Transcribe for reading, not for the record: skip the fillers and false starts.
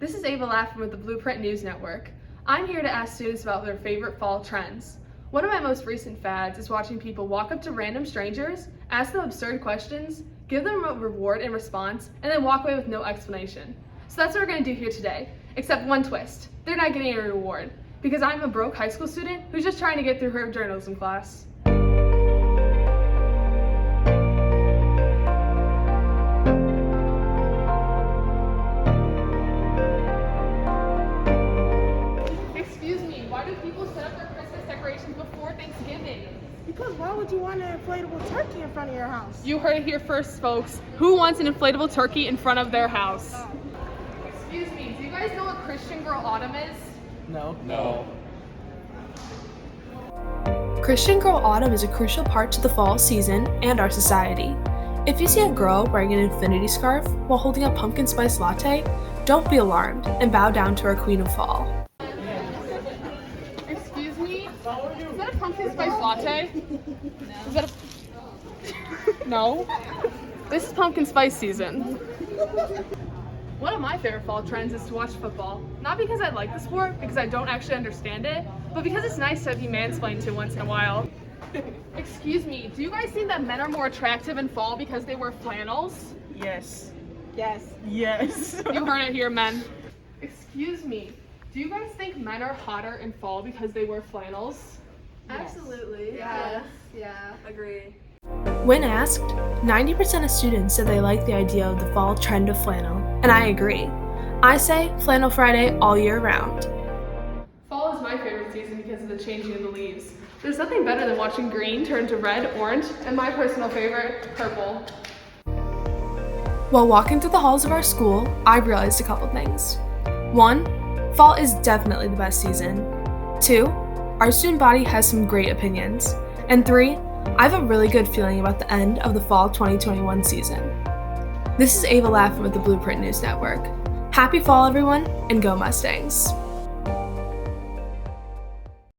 This is Ava Laffin with the Blueprint News Network. I'm here to ask students about their favorite fall trends. One of my most recent fads is watching people walk up to random strangers, ask them absurd questions, give them a reward in response, and then walk away with no explanation. So that's what we're going to do here today, except one twist. They're not getting a reward, because I'm a broke high school student who's just trying to get through her journalism class. Excuse me, why do people set up their Christmas decorations before Thanksgiving? Because why would you want an inflatable turkey in front of your house? You heard it here first, folks. Who wants an inflatable turkey in front of their house? Excuse me, do you guys know what Christian Girl Autumn is? No. Christian Girl Autumn is a crucial part to the fall season and our society. If you see a girl wearing an infinity scarf while holding a pumpkin spice latte, don't be alarmed and bow down to our queen of fall. Excuse me? Is that a pumpkin spice latte? No. Is that a... No? This is pumpkin spice season. One of my favorite fall trends is to watch football. Not because I like the sport, because I don't actually understand it, but because it's nice to be mansplained to once in a while. Excuse me, do you guys think that men are more attractive in fall because they wear flannels? Yes. You heard it here, men. Excuse me, do you guys think men are hotter in fall because they wear flannels? Absolutely. Yes. Yeah. Agree. When asked, 90% of students said they like the idea of the fall trend of flannel, and I agree. I say Flannel Friday all year round. Fall is my favorite season because of the changing of the leaves. There's nothing better than watching green turn to red, orange, and my personal favorite, purple. While walking through the halls of our school, I realized a couple things. 1, fall is definitely the best season. 2, our student body has some great opinions. And 3, I have a really good feeling about the end of the fall 2021 season. This is Ava Laffin with the Blueprint News Network. Happy fall, everyone, and go Mustangs!